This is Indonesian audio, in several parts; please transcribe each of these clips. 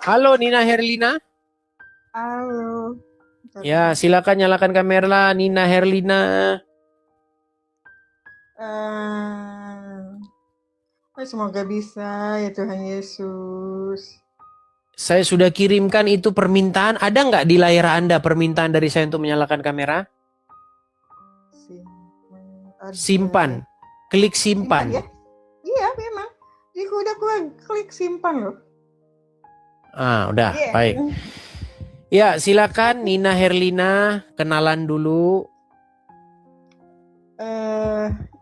Halo Nina Herlina. Halo. Ya, silakan nyalakan kamera Nina Herlina. Semoga bisa ya Tuhan Yesus. Saya sudah kirimkan itu permintaan. Ada nggak di layar Anda permintaan dari saya untuk menyalakan kamera? Ada. Simpan. Klik Simpan ya? simpan. Iya memang. Jadi udah klik simpan loh. Udah, Iya. baik. Ya, silakan Nina Herlina kenalan dulu.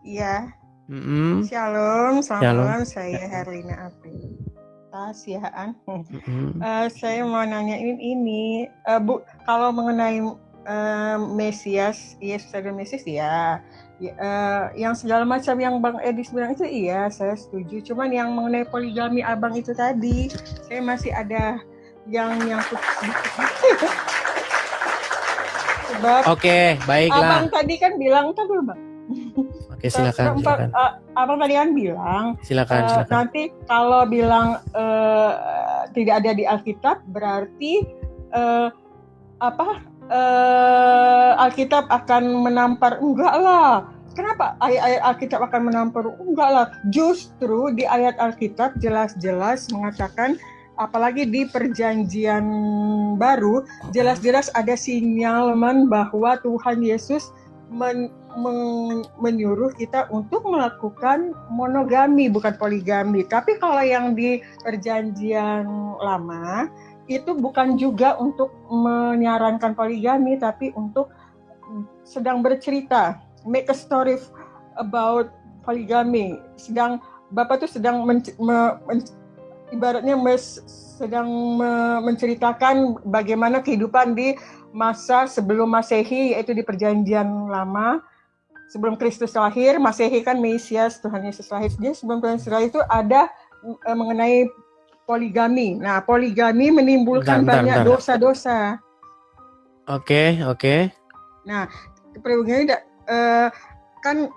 Iya. Mm-mm. Shalom, selamat Shalom. malam. Saya Herlina Apritas ya. Mm-mm. Saya mau nanyain ini, Bu, kalau mengenai Mesias, Yesus adalah Mesias ya. Yang segala macam yang Bang Edis bilang itu iya, saya setuju. Cuman yang mengenai poligami Abang itu tadi, saya masih ada yang nyangkut sedikit. Sebab Oke, baiklah. Abang tadi kan bilang, dulu Bang. Oke, silakan. Abang tadi kan bilang, Silakan. nanti kalau bilang tidak ada di Alkitab, berarti Alkitab akan menampar. Enggak lah. Kenapa ayat-ayat Alkitab akan menampar? Enggak lah. Justru di ayat Alkitab jelas-jelas mengatakan, apalagi di perjanjian baru, jelas-jelas ada sinyalemen bahwa Tuhan Yesus menyuruh kita untuk melakukan monogami, bukan poligami. Tapi kalau yang di perjanjian lama, itu bukan juga untuk menyarankan poligami, tapi untuk sedang bercerita, make a story about poligami. Bapak tuh sedang ibaratnya sedang menceritakan bagaimana kehidupan di masa sebelum Masehi, yaitu di perjanjian lama, sebelum Kristus lahir. Masehi kan Mesias, Tuhan Yesus lahir. Jadi sebelum Tuhan Yesus lahir itu ada mengenai poligami. Nah, poligami menimbulkan banyak dosa-dosa. Oke. Nah, poligami kan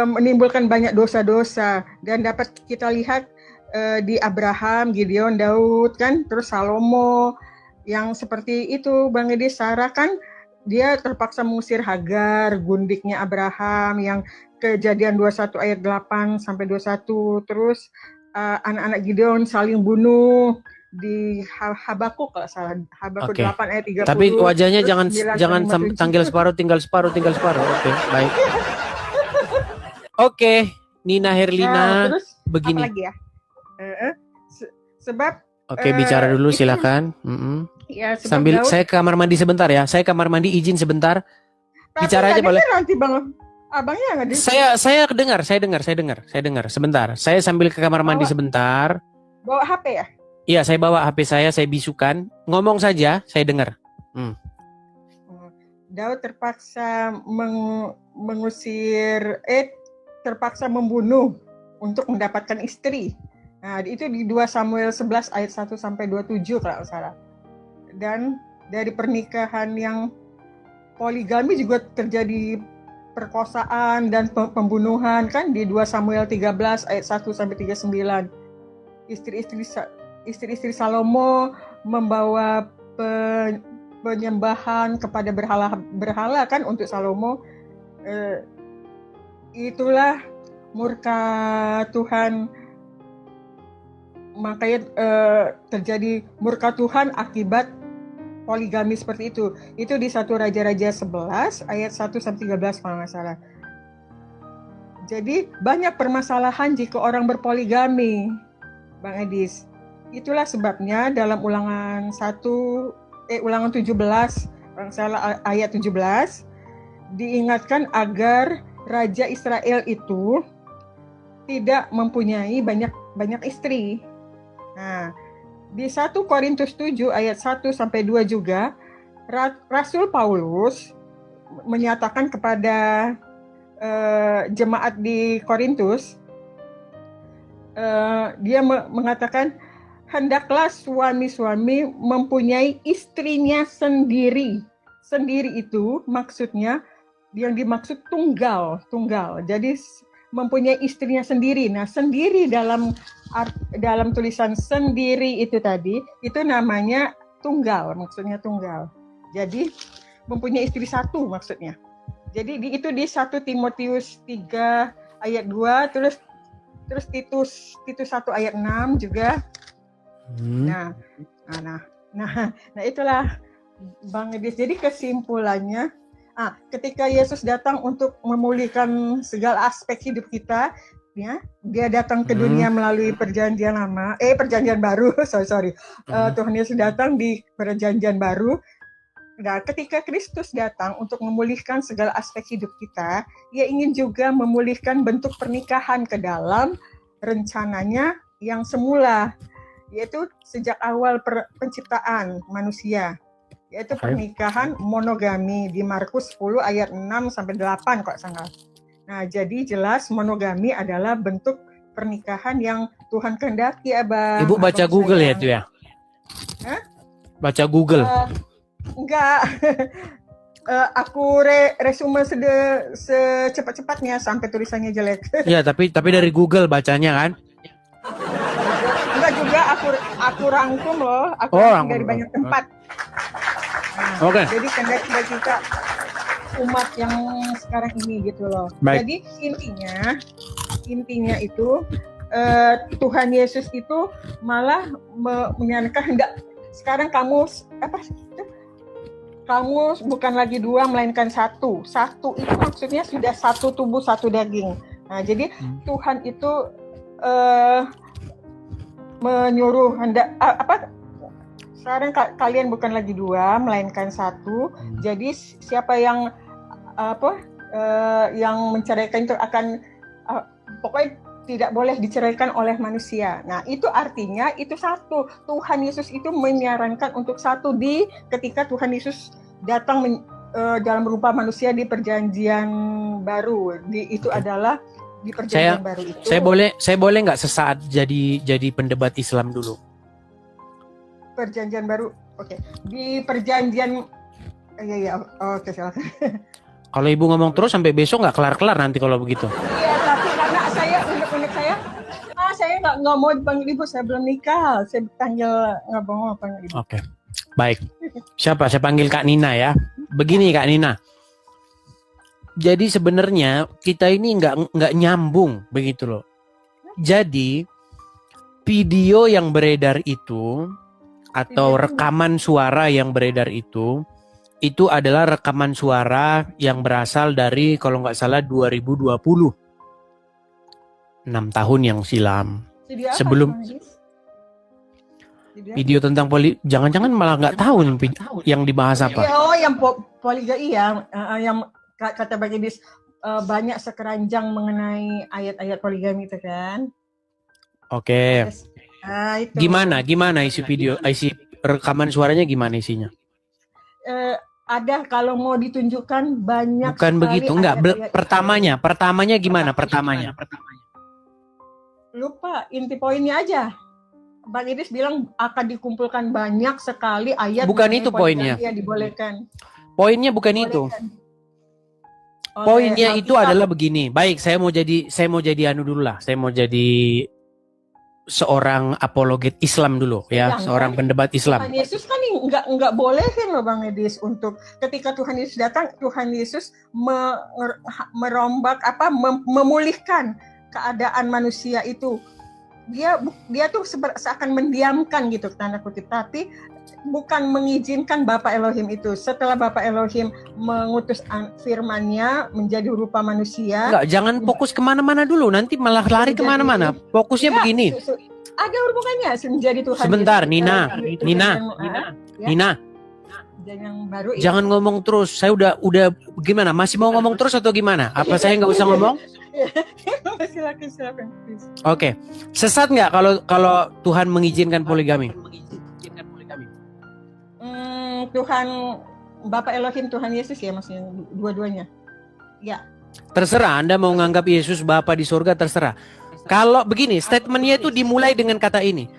menimbulkan banyak dosa-dosa, dan dapat kita lihat di Abraham, Gideon, Daud kan, terus Salomo yang seperti itu. Bang Edi, Sarah kan dia terpaksa mengusir Hagar, gundiknya Abraham, yang Kejadian 21 ayat 8 sampai 21. Terus anak-anak Gideon saling bunuh di Habakuk, kalau salah, Habakuk 8 ayat 30. Tapi wajahnya jangan tinggal separuh. Oke, baik. Oke, Nina Herlina. Terus begini. Apa lagi ya? Sebab bicara dulu silakan. Ya, sambil Daud, saya ke kamar mandi sebentar ya. Saya kamar mandi izin sebentar. Bicara aja boleh. Nanti Bang, abangnya nggak Saya dengar. Sebentar. Saya sambil ke kamar mandi sebentar. Bawa HP ya? Iya, saya bawa HP saya bisukan. Ngomong saja, saya dengar. Daud terpaksa terpaksa membunuh untuk mendapatkan istri. Nah, itu di 2 Samuel 11 ayat 1 sampai 27 kalau salah. Dan dari pernikahan yang poligami juga terjadi perkosaan dan pembunuhan kan di 2 Samuel 13 ayat 1 sampai 39. Istri-istri Salomo membawa penyembahan kepada berhala kan untuk Salomo. Itulah murka Tuhan. Makanya terjadi murka Tuhan akibat poligami seperti itu. Itu di 1 Raja-Raja 11 ayat 1 sampai 13 kalau nggak salah. Jadi banyak permasalahan jika orang berpoligami, Bang Edis. Itulah sebabnya dalam ulangan 17 kalau nggak salah ayat 17 diingatkan agar Raja Israel itu tidak mempunyai banyak istri. Nah, di 1 Korintus 7 ayat 1 sampai 2 juga Rasul Paulus menyatakan kepada jemaat di Korintus, dia mengatakan, hendaklah suami-suami mempunyai istrinya sendiri. Sendiri itu maksudnya yang dimaksud tunggal. Jadi mempunyai istrinya sendiri. Nah, sendiri dalam tulisan sendiri itu tadi, itu namanya tunggal, maksudnya tunggal. Jadi mempunyai istri satu maksudnya. Jadi itu di 1 Timotius 3 ayat 2, terus Titus 1 ayat 6 juga. Nah, itulah Bang Edis. Jadi kesimpulannya, ketika Yesus datang untuk memulihkan segala aspek hidup kita, ya, dia datang ke dunia melalui perjanjian baru. Tuhan Yesus datang di perjanjian baru. Nah, ketika Kristus datang untuk memulihkan segala aspek hidup kita, Ia ingin juga memulihkan bentuk pernikahan ke dalam rencananya yang semula, yaitu sejak awal penciptaan manusia, yaitu pernikahan monogami di Markus 10 ayat 6 sampai 8 kok sangat. Nah, jadi jelas monogami adalah bentuk pernikahan yang Tuhan kehendaki, Abang. Ibu baca Google ya itu ya? Hah? Baca Google. Enggak. Aku resume secepat-cepatnya sampai tulisannya jelek. Iya, tapi dari Google bacanya kan? Enggak juga, aku rangkum loh. Aku rangkum dari banyak tempat. Nah, jadi kehendaki kita umat yang sekarang ini gitu loh. Baik. Jadi intinya itu Tuhan Yesus itu malah menyarankan hendak sekarang kamu bukan lagi dua melainkan satu. Satu itu maksudnya sudah satu tubuh satu daging. Nah, jadi Tuhan itu menyuruh hendak sekarang kalian bukan lagi dua melainkan satu. Jadi siapa yang yang menceraikan itu akan pokoknya tidak boleh diceraikan oleh manusia. Nah, itu artinya itu satu. Tuhan Yesus itu menyarankan untuk satu ketika Tuhan Yesus datang dalam rupa manusia di perjanjian baru. Itu adalah di perjanjian baru itu. Saya boleh nggak sesaat jadi pendebat Islam dulu? Perjanjian baru, oke. Di perjanjian, oke, silakan. Kalau ibu ngomong terus sampai besok nggak kelar-kelar nanti kalau begitu. Iya, tapi karena unik saya nggak mau dipanggil ibu, saya belum nikah, saya panggil nggak mau panggil ibu. Oke, baik. Siapa? Saya panggil Kak Nina ya. Begini Kak Nina. Jadi sebenarnya kita ini nggak nyambung begitu loh. Jadi video yang beredar itu atau rekaman suara yang beredar itu adalah rekaman suara yang berasal dari kalau nggak salah 2020. 6 tahun yang silam. Sebelum video tentang jangan-jangan malah nggak tahu yang dibahas apa. Oh, yang poligami ya, yang kata Bang Edis banyak sekeranjang mengenai ayat-ayat poligami itu kan. Oke. Itu. Gimana isi rekaman suaranya gimana isinya? Ada kalau mau ditunjukkan banyak. Bukan begitu, enggak. Pertamanya gimana? Pertamanya. Lupa inti poinnya aja. Bang Idris bilang akan dikumpulkan banyak sekali ayat. Bukan itu poinnya. Yang dibolehkan. Poinnya bukan itu. Poinnya itu adalah begini. Baik, saya mau jadi anu dulu lah. Saya mau jadi seorang apologet Islam dulu ya, seorang pendebat Islam. Tuhan Yesus kan nggak bolehin loh Bang Edis untuk ketika Tuhan Yesus datang, Tuhan Yesus merombak memulihkan keadaan manusia itu. Dia tuh seakan mendiamkan gitu tanda kutip, tapi bukan mengizinkan Bapa Elohim itu. Setelah Bapa Elohim mengutus firman-Nya menjadi rupa manusia. Enggak, jangan fokus kemana-mana dulu, nanti malah lari kemana-mana. Fokusnya begini. Ada hubungannya menjadi Tuhan. Sebentar, Yesus. Nina. Yang baru. Jangan ngomong terus. Saya udah gimana? Masih mau ngomong terus atau gimana? Apa saya nggak usah ngomong? Silakan. Oke. Sesat nggak kalau Tuhan mengizinkan poligami? Tuhan Bapak Elohim, Tuhan Yesus ya maksudnya dua-duanya. Ya. Terserah Anda mau nganggap Yesus Bapa di surga, terserah. Kalau begini, statementnya itu dimulai dengan kata ini.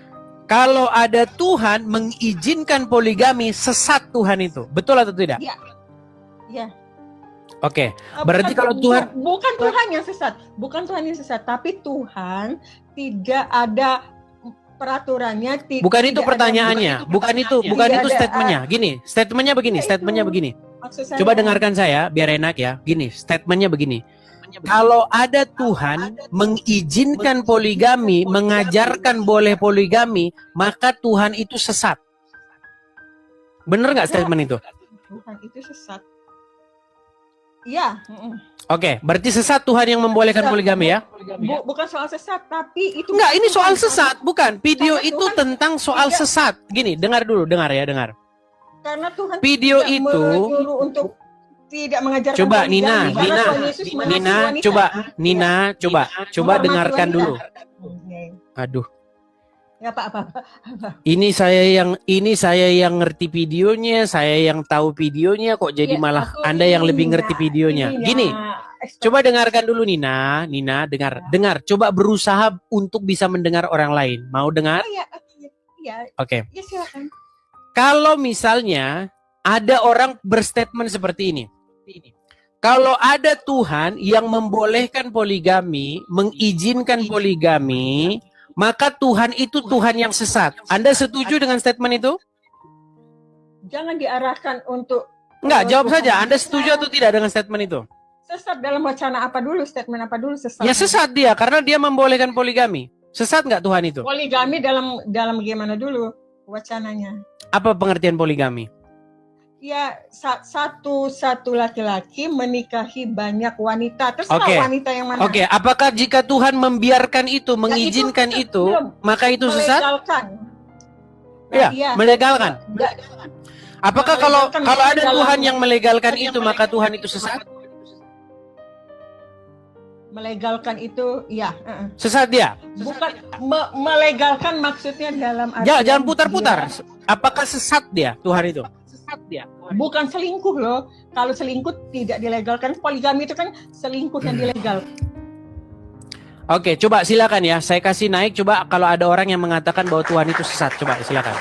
Kalau ada Tuhan mengizinkan poligami, sesat Tuhan itu. Betul atau tidak? Iya. Oke, berarti kalau Tuhan bukan Tuhan yang sesat, bukan Tuhan yang sesat, tapi Tuhan tidak ada peraturannya. Bukan itu pertanyaannya, bukan itu statementnya. Gini, statementnya begini. Coba dengarkan saya biar enak ya. Gini, statementnya begini. Kalau ada Tuhan mengizinkan poligami, mengajarkan boleh poligami, maka Tuhan itu sesat. Bener nggak statement itu? Tuhan itu sesat. Iya. Oke, berarti sesat Tuhan yang membolehkan poligami ya? Bukan soal sesat, tapi itu enggak, ini soal sesat, bukan. Video karena itu Tuhan tentang soal sesat. Gini, dengar dulu, dengar. Karena Tuhan Video tidak itu menyuruh untuk tidak mengajarkan coba poligami, Nina, karena Tuhan Yesus mengasihi wanita. coba dengarkan dulu. Aduh. Ya Pak, apa? Ini saya yang ngerti videonya, saya yang tahu videonya kok jadi malah Anda yang lebih ngerti videonya. Gini, coba dengarkan dulu Nina, dengar. Coba berusaha untuk bisa mendengar orang lain. Mau dengar? Iya. Oke. Ya silakan. Kalau misalnya ada orang berstatement seperti ini. Kalau ada Tuhan yang membolehkan poligami, mengizinkan poligami, maka Tuhan itu Tuhan yang sesat. Anda setuju dengan statement itu? Jangan diarahkan untuk... Enggak, jawab saja. Anda setuju atau tidak dengan statement itu? Sesat dalam wacana apa dulu? Statement apa dulu sesat? Ya sesat dia, karena dia membolehkan poligami. Sesat nggak Tuhan itu? Poligami dalam gimana dulu wacananya? Apa pengertian poligami? Ya, satu laki-laki menikahi banyak wanita. Terserah wanita yang mana. Oke, apakah jika Tuhan membiarkan itu, mengizinkan itu, maka itu sesat? Melegalkan. Ya, melegalkan. Apakah kalau ada Tuhan yang melegalkan itu, maka Tuhan itu sesat? Melegalkan itu, ya. Sesat dia? Bukan melegalkan maksudnya dalam arti. Ya, jangan putar-putar. Apakah sesat dia, Tuhan itu? Bukan selingkuh loh. Kalau selingkuh tidak dilegalkan. Poligami itu kan selingkuh yang dilegal. Oke, coba silakan ya. Saya kasih naik. Coba kalau ada orang yang mengatakan bahwa Tuhan itu sesat. Coba silakan.